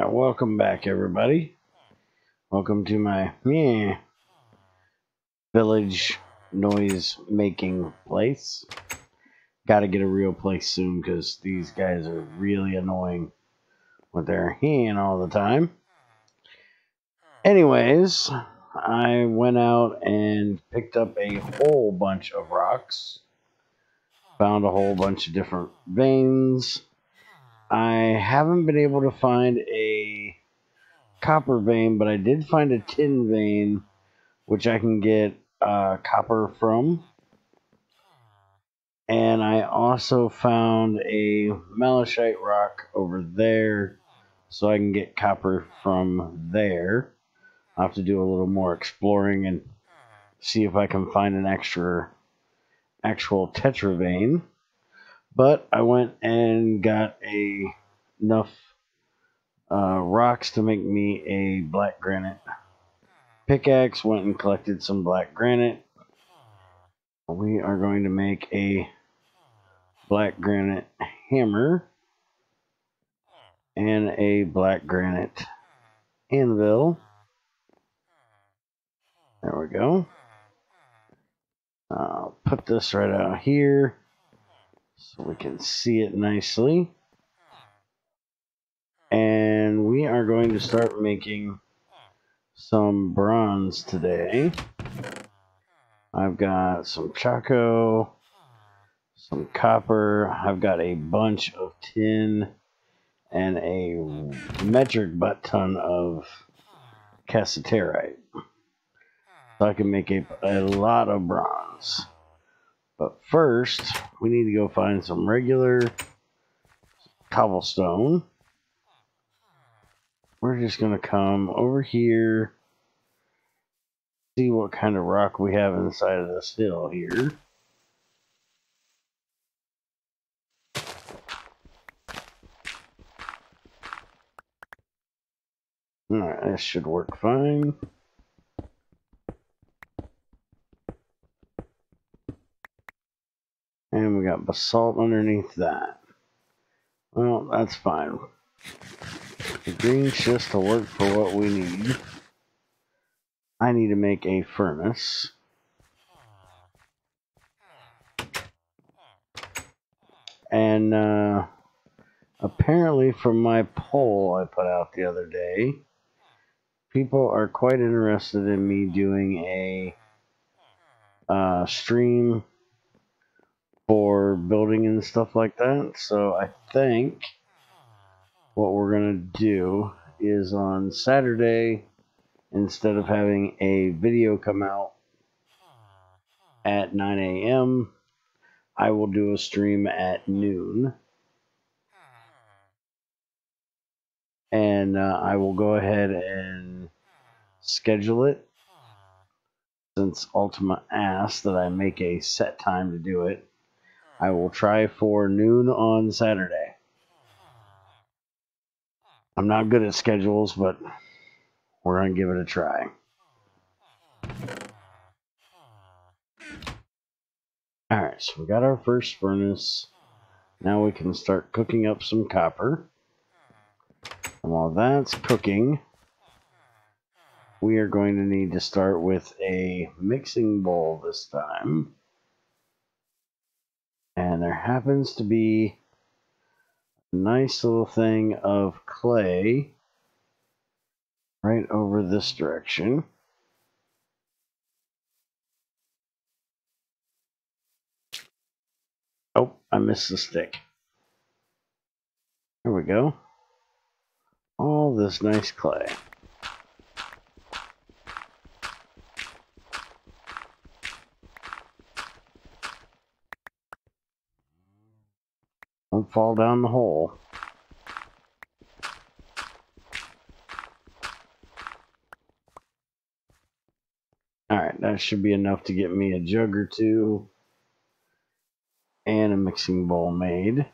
Welcome back, everybody. Welcome to my village noise making place. Gotta get a real place soon because these guys are really annoying with their hand all the time. Anyways, I went out and picked up a whole bunch of rocks. Found a whole bunch of different veins. I haven't been able to find a copper vein, but I did find a tin vein, which I can get copper from. And I also found a malachite rock over there, so I can get copper from there. I'll have to do a little more exploring and see if I can find an actual tetra vein. But I went and got enough rocks to make me a black granite pickaxe. Went and collected some black granite. We are going to make a black granite hammer and a black granite anvil. There we go. I'll put this right out here so we can see it nicely. And we are going to start making some bronze today. I've got some choco, some copper. I've got a bunch of tin and a metric butt ton of cassiterite. So I can make a lot of bronze. But first, we need to go find some regular cobblestone. We're just going to come over here, see what kind of rock we have inside of this hill here. Alright, this should work fine. And we got basalt underneath that. Well, that's fine. The green schist will work for what we need. I need to make a furnace. And apparently from my poll I put out the other day, people are quite interested in me doing a stream for building and stuff like that. So I think what we're going to do is on Saturday, instead of having a video come out at 9 a.m., I will do a stream at noon. And I will go ahead and schedule it. Since Ultima asked that I make a set time to do it, I will try for noon on Saturday. I'm not good at schedules, but we're going to give it a try. Alright, so we got our first furnace. Now we can start cooking up some copper. And while that's cooking, we are going to need to start with a mixing bowl this time. And there happens to be a nice little thing of clay right over this direction. Oh, I missed the stick. There we go. All this nice clay. Don't fall down the hole. Alright, that should be enough to get me a jug or two and a mixing bowl made.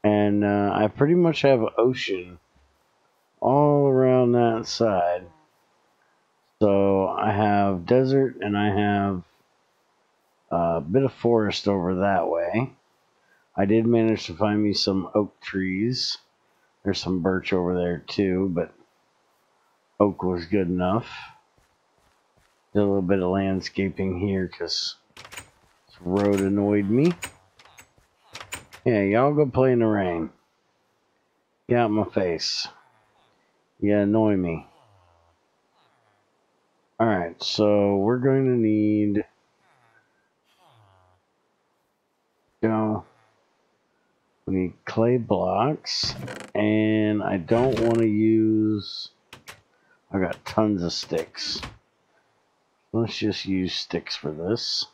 And I pretty much have an ocean all around that side. So I have desert and I have A bit of forest over that way. I did manage to find me some oak trees. There's some birch over there too, but oak was good enough. Did a little bit of landscaping here because this road annoyed me. Yeah, y'all go play in the rain. Get out my face. You annoy me. Alright, so we're going to need... We need clay blocks. And I don't want to use... I got tons of sticks. Let's just use sticks for this.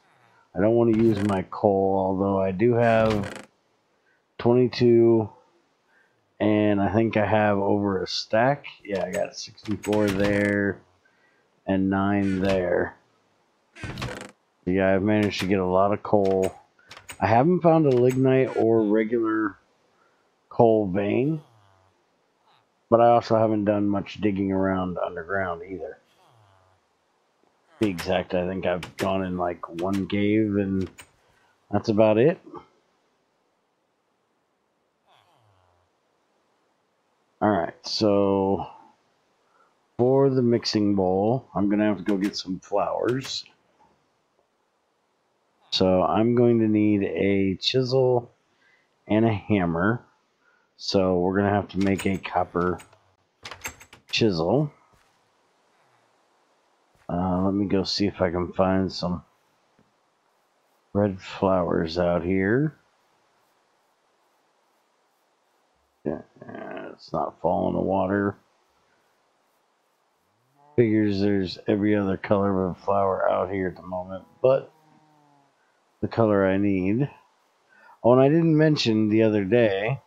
I don't want to use my coal, although I do have 22, and I think I have over a stack. Yeah, I got 64 there, and 9 there. Yeah, I've managed to get a lot of coal. I haven't found a lignite or regular coal vein, but I also haven't done much digging around underground either. To be exact, I think I've gone in like one cave, and that's about it. Alright, so for the mixing bowl, I'm going to have to go get some flowers. So I'm going to need a chisel and a hammer. So we're going to have to make a copper chisel. Let me go see if I can find some red flowers out here. Yeah, it's not falling in the water. Figures there's every other color of a flower out here at the moment, but the color I need. Oh, and I didn't mention the other day,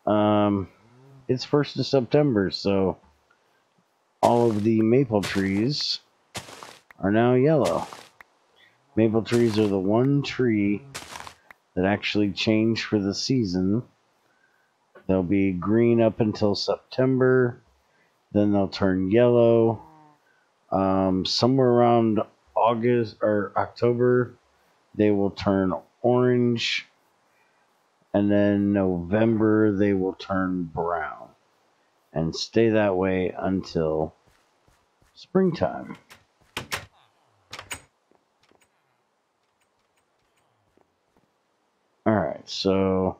it's 1st of September, so all of the maple trees are now yellow. Maple trees are the one tree that actually change for the season. They'll be green up until September, then they'll turn yellow. Somewhere around August or October, they will turn orange, and then November they will turn brown and stay that way until springtime. Alright, so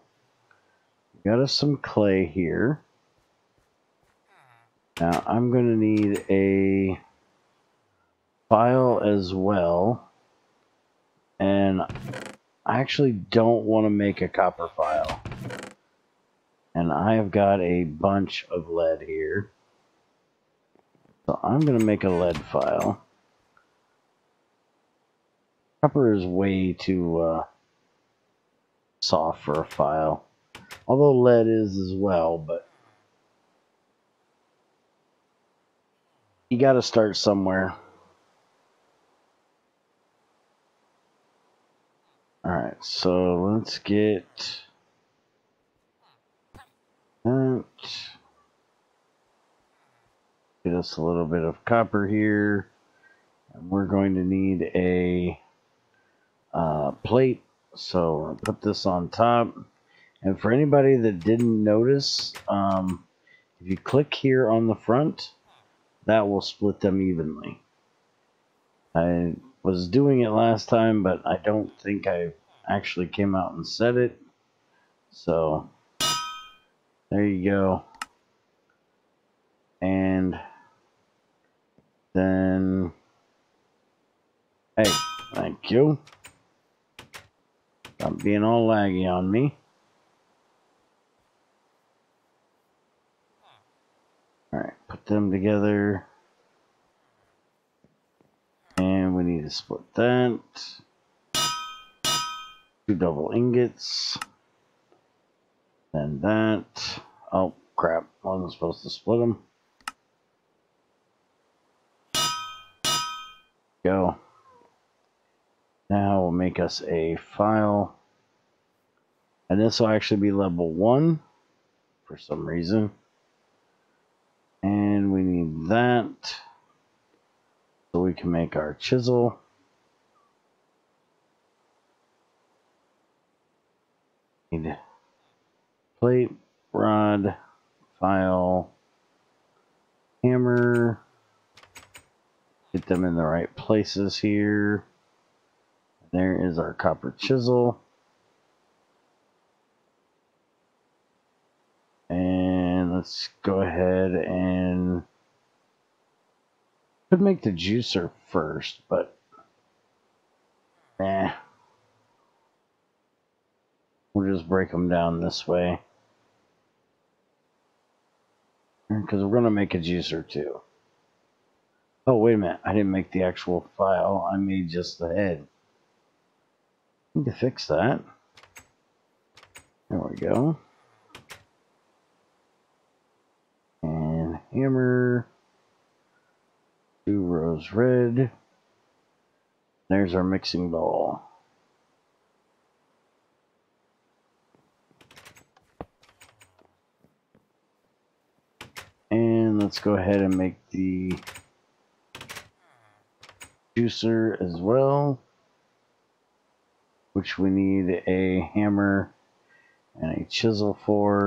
got us some clay here. Now I'm going to need a file as well, and I actually don't want to make a copper file. And I have got a bunch of lead here. So I'm going to make a lead file. Copper is way too soft for a file. Although lead is as well, but you got to start somewhere. Alright, so let's get that. Get us a little bit of copper here. And we're going to need a plate. So I'll put this on top. And for anybody that didn't notice, if you click here on the front, that will split them evenly. I was doing it last time, but I don't think I actually came out and said it. So there you go. And then, hey, thank you. Stop being all laggy on me. Alright, put them together. And we need to split that. 2 double ingots. Then that. Oh, crap. I wasn't supposed to split them. Go. Now we'll make us a file. And this will actually be level 1 for some reason. And we need that so we can make our chisel. Need plate, rod, file, hammer. Get them in the right places here. There is our copper chisel. And let's go ahead and could make the juicer first, but we'll just break them down this way. Because we're going to make a juicer too. Oh, wait a minute. I didn't make the actual file. I made just the head. Need to fix that. There we go. And hammer. 2 rows red. There's our mixing bowl. And let's go ahead and make the juicer as well, which we need a hammer and a chisel for.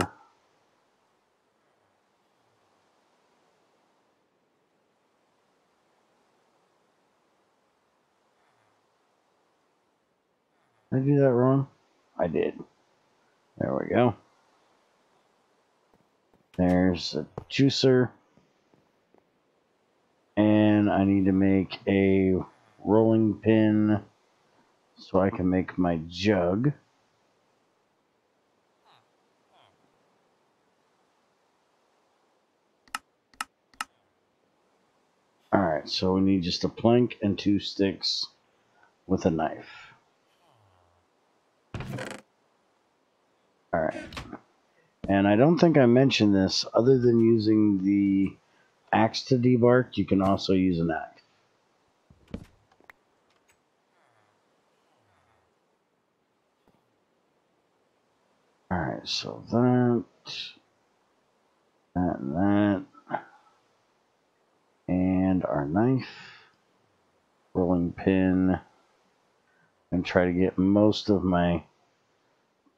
Did I do that wrong? I did. There we go. There's a juicer. And I need to make a rolling pin so I can make my jug. Alright, so we need just a plank and 2 sticks with a knife. Alright. And I don't think I mentioned this, other than using the axe to debark, you can also use an axe. Alright, so that, and that, and our knife, rolling pin, and try to get most of my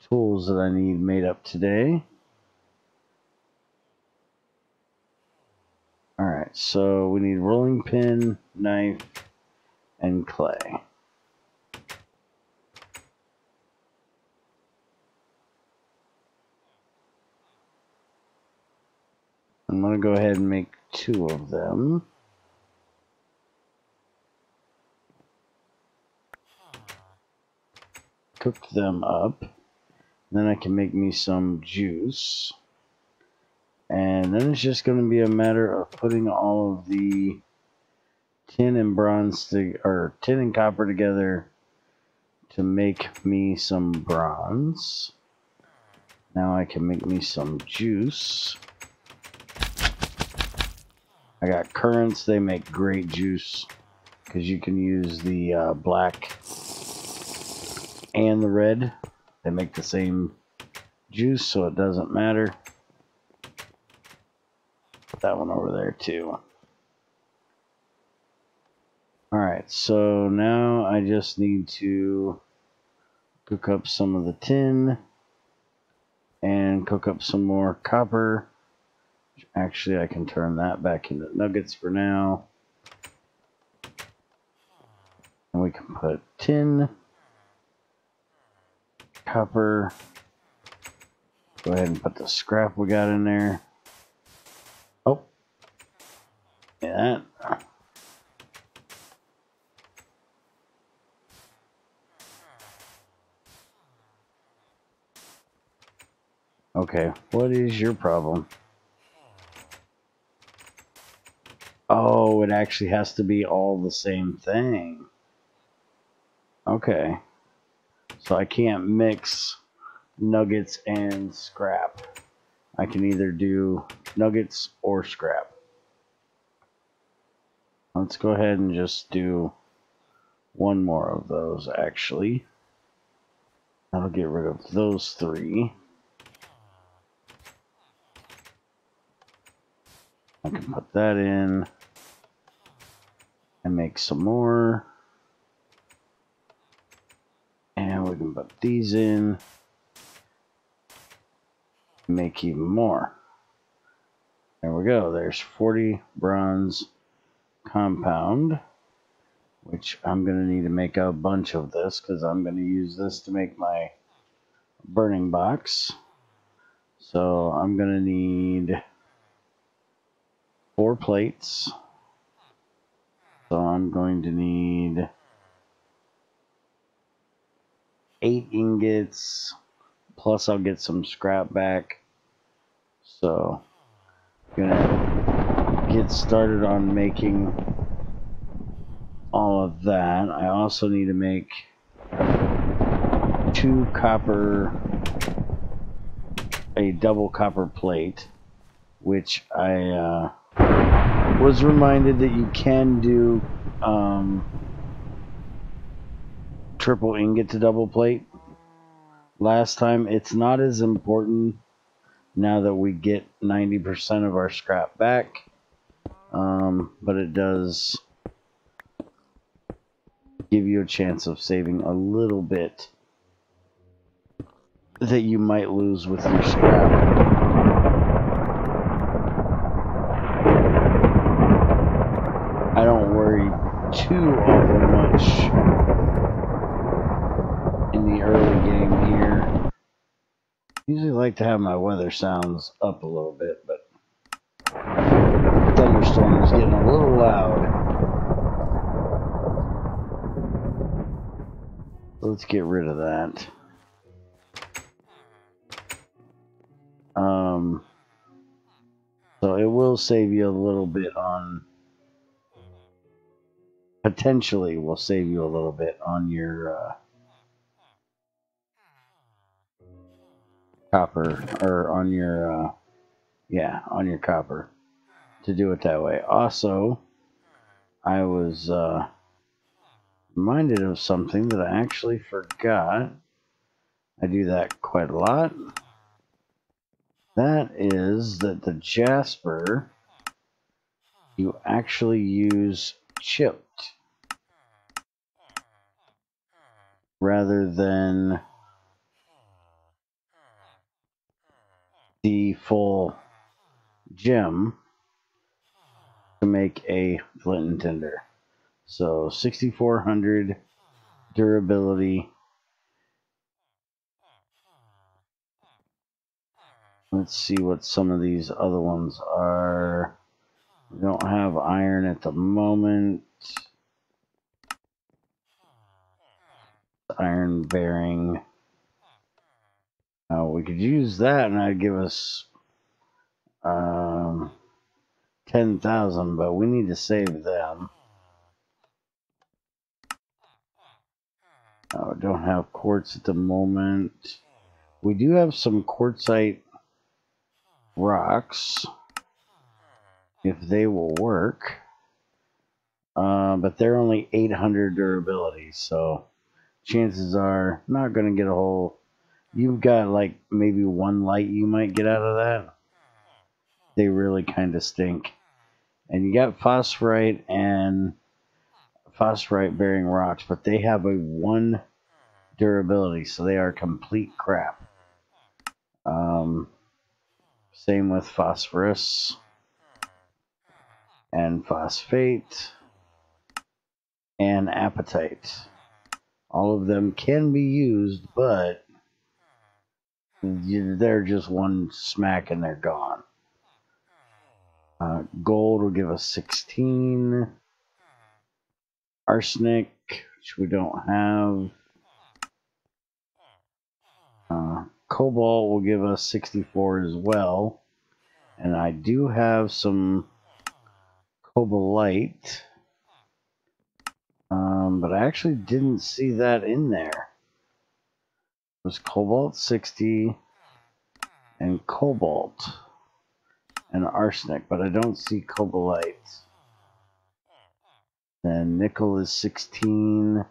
tools that I need made up today. Alright, so we need rolling pin, knife, and clay. I'm going to go ahead and make 2 of them. Cook them up. Then I can make me some juice. And then it's just going to be a matter of putting all of the tin and bronze or tin and copper together to make me some bronze. Now I can make me some juice. I got currants. They make great juice because you can use the black and the red. They make the same juice, so it doesn't matter. Put that one over there too. Alright, so now I just need to cook up some of the tin and cook up some more copper. Actually, I can turn that back into nuggets for now. And we can put tin, copper. Go ahead and put the scrap we got in there. Oh, yeah, that. Okay, what is your problem? Oh, it actually has to be all the same thing. Okay. So I can't mix nuggets and scrap. I can either do nuggets or scrap. Let's go ahead and just do one more of those, actually. That'll get rid of those 3. I can put that in and make some more. And we can put these in. make even more. There we go. There's 40 bronze compound, which I'm going to need to make a bunch of this because I'm going to use this to make my burning box. So I'm going to need 4 plates. So I'm going to need 8 ingots, plus I'll get some scrap back. So I'm gonna get started on making all of that. I also need to make 2 copper, a double copper plate, which I was reminded that you can do triple ingot to double plate last time. It's not as important now that we get 90% of our scrap back, but it does give you a chance of saving a little bit that you might lose with your scrap. I don't worry too awful much in the early game here. Usually like to have my weather sounds up a little bit, but thunderstorm is getting a little loud. Let's get rid of that. So it will save you a little bit on, potentially will save you a little bit on your copper, or on your, yeah, on your copper, to do it that way. Also, I was reminded of something that I actually forgot. I do that quite a lot. That is that the jasper, you actually use chipped rather than the full gem to make a flint and tinder. So 6400 durability. Let's see what some of these other ones are. We don't have iron at the moment. Iron bearing. We could use that and that'd give us 10,000, but we need to save them. We don't have quartz at the moment. We do have some quartzite rocks, if they will work. But they're only 800 durability, so chances are not going to get a whole... You've got like maybe 1 light you might get out of that. They really kind of stink. And you got phosphorite and phosphorite bearing rocks, but they have a 1 durability, so they are complete crap. Same with phosphorus and phosphate and apatite. All of them can be used, but they're just 1 smack and they're gone. Gold will give us 16. Arsenic, which we don't have. Cobalt will give us 64 as well. And I do have some cobalite. But I actually didn't see that in there. It was cobalt 60 and cobalt and arsenic, but I don't see cobalite. Then nickel is 16.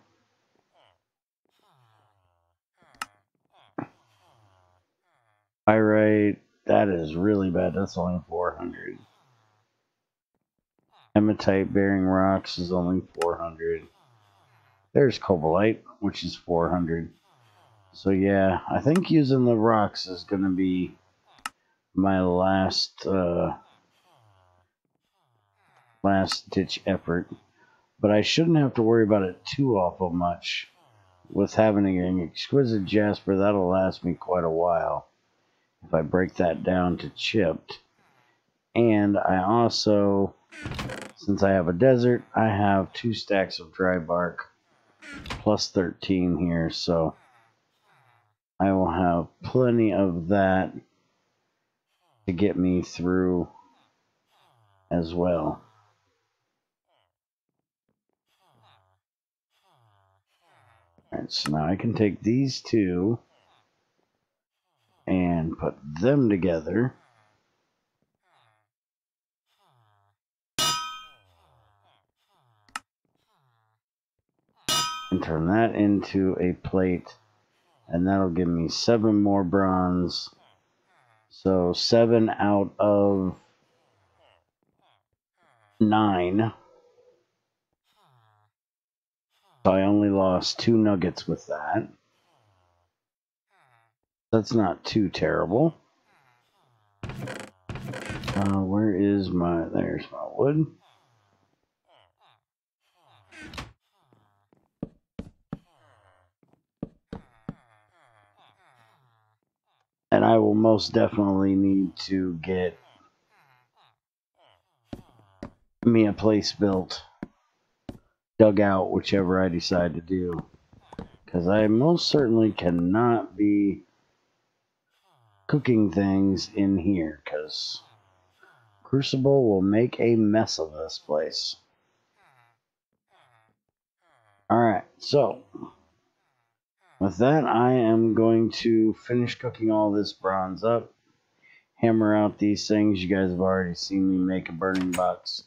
Pyrite, that is really bad. That's only 400. Hematite bearing rocks is only 400. There's cobalite, which is 400. So yeah, I think using the rocks is going to be my last ditch effort, but I shouldn't have to worry about it too awful much. With having an exquisite jasper, that'll last me quite a while if I break that down to chipped. And I also, since I have a desert, I have 2 stacks of dry bark plus 13 here, so I will have plenty of that to get me through as well. Alright, so now I can take these 2 and put them together. And turn that into a plate, and that'll give me 7 more bronze. So 7 out of 9. So I only lost 2 nuggets with that. That's not too terrible. Where is my... There's my wood. And I will most definitely need to get me a place built, dug out, whichever I decide to do. Because I most certainly cannot be cooking things in here, because Crucible will make a mess of this place. Alright, so with that, I am going to finish cooking all this bronze up, hammer out these things. You guys have already seen me make a burning box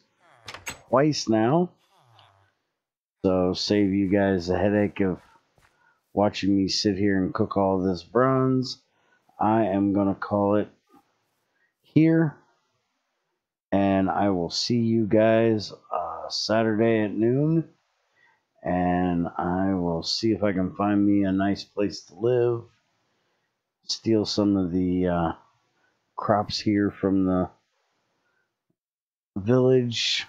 twice now, so save you guys the headache of watching me sit here and cook all this bronze. I am going to call it here, and I will see you guys Saturday at noon, and I will see if I can find me a nice place to live, steal some of the crops here from the village,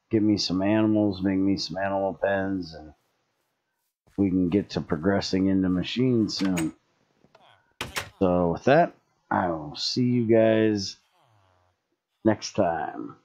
get me some animals, make me some animal pens, and we can get to progressing into machines soon. So with that, I will see you guys next time.